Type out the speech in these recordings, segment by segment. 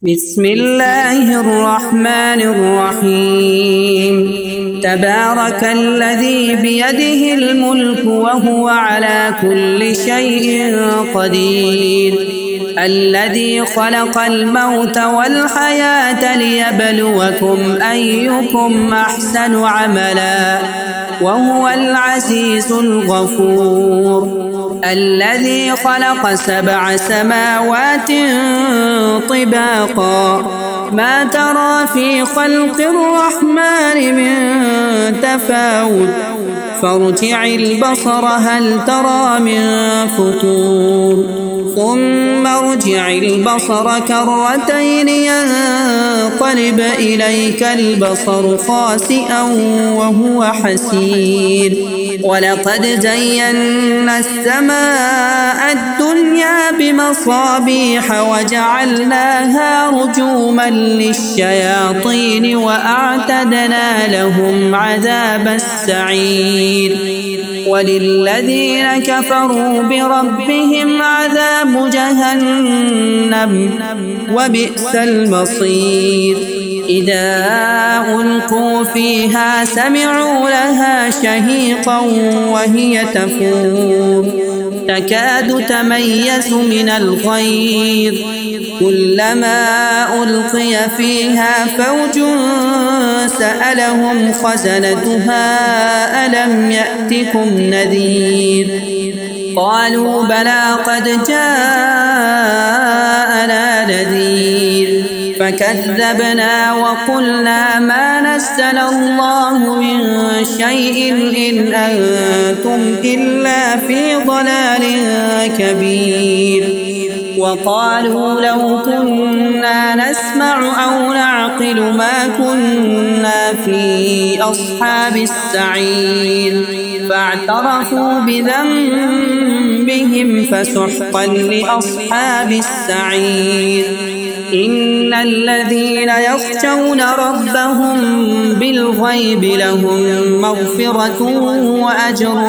بسم الله الرحمن الرحيم تبارك الذي بيده الملك وهو على كل شيء قدير الذي خلق الموت والحياة ليبلوكم أيكم أحسن عملا وهو العزيز الغفور الذي خلق 7 سماوات طباقا ما ترى في خلق الرحمن من تفاوت فارجع البصر هل ترى من فطور ثم ارجع البصر كرتين ينقلب إليك البصر خاسئا وهو حسير ولقد زينا السماء الدنيا بمصابيح وجعلناها رجوما للشياطين وأعتدنا لهم عذاب السعير وللذين كفروا بربهم عذاب جهنم وبئس المصير إذا ألقوا فيها سمعوا لها شهيقا وهي تفور تكاد تميز من الغيظ كلما ألقي فيها فوج سألهم خزنتها ألم يأتكم نذير قالوا بلى قد جاءنا نذير فكذبنا وقلنا ما نزل الله من شيء إن أنتم إلا في ضلال كبير وقالوا لو كنا نسمع أو نعقل ما كنا في أصحاب السعير فاعترفوا بذنبهم فسحقا لأصحاب السعير إن الذين يخشون ربهم بالغيب لهم مغفرة وأجر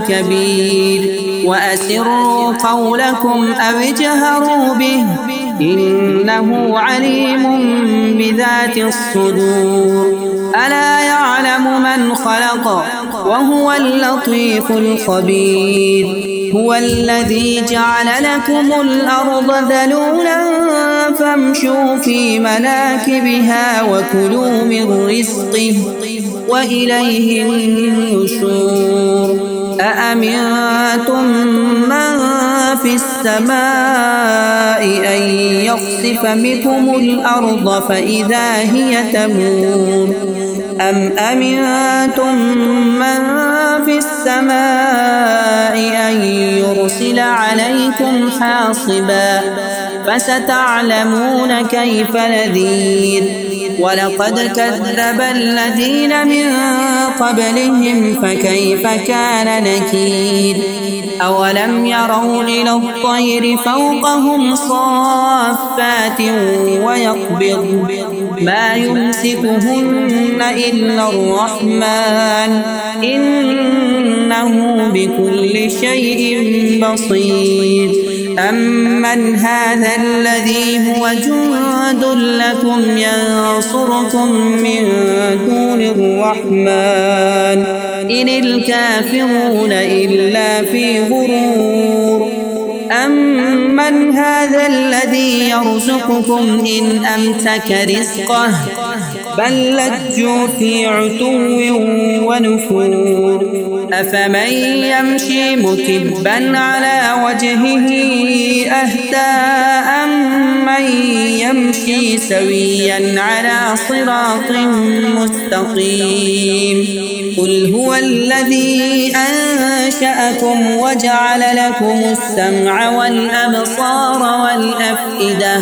كبير وأسروا قولكم أو اجهروا به إنه عليم بذات الصدور ألا يعلم من خلق وهو اللطيف الخبير هو الذي جعل لكم الأرض ذلولا فامشوا في مناكبها وكلوا من رزقه وإليه النشور أأمنتم من في السماء أن يخسف بكم الأرض فإذا هي تمور أم أمنتم من في السماء أن يرسل عليكم حاصبا فستعلمون كيف نذير ولقد كذب الذين من قبلهم فكيف كان نكير أولم يروا إلى الطير فوقهم صافات ويقبض ما يمسكهن إلا الرحمن إنه بكل شيء بصير أمن هذا الذي هو جند لكم ينصركم من دون الرحمن إن الكافرون إلا في غرور أمن هذا الذي يرزقكم إن أمسك رزقه بل لجوا في عتو ونفور أفمن يمشي مكبا على وجهه أهدى أمن يمشي سويا على صراط مستقيم قل هو الذي أنشأكم وجعل لكم السمع والأبصار والأفئدة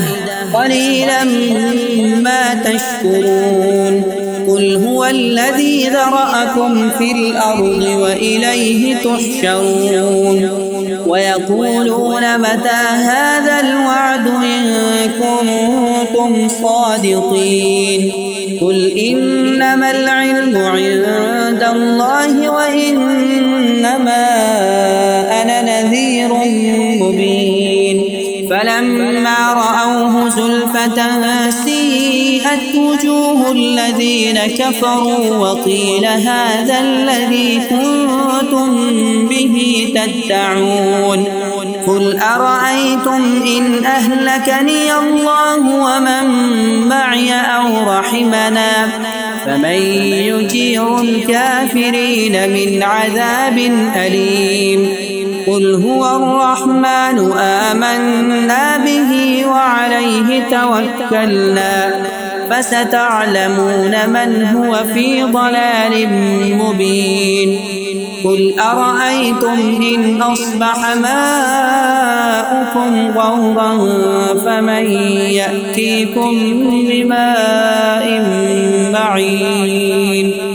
قليلا ما تشكرون قل هو الذي ذرأكم في الأرض وإليه تحشرون ويقولون متى هذا الوعد إن كنتم صادقين قل إنما العلم عند الله وإنما أنا نذير مبين فلما رأوه زلفة سيئت وجوه الذين كفروا وقيل هذا الذي كنتم به تدعون قل أرأيتم إن أهلكني الله ومن معي أو رحمنا فمن يجير الكافرين من عذاب أليم قل هو الرحمن آمنا به وعليه توكلنا فستعلمون من هو في ضلال مبين قل أرأيتم إن أصبح ماؤكم غورا فمن يأتيكم بماء معين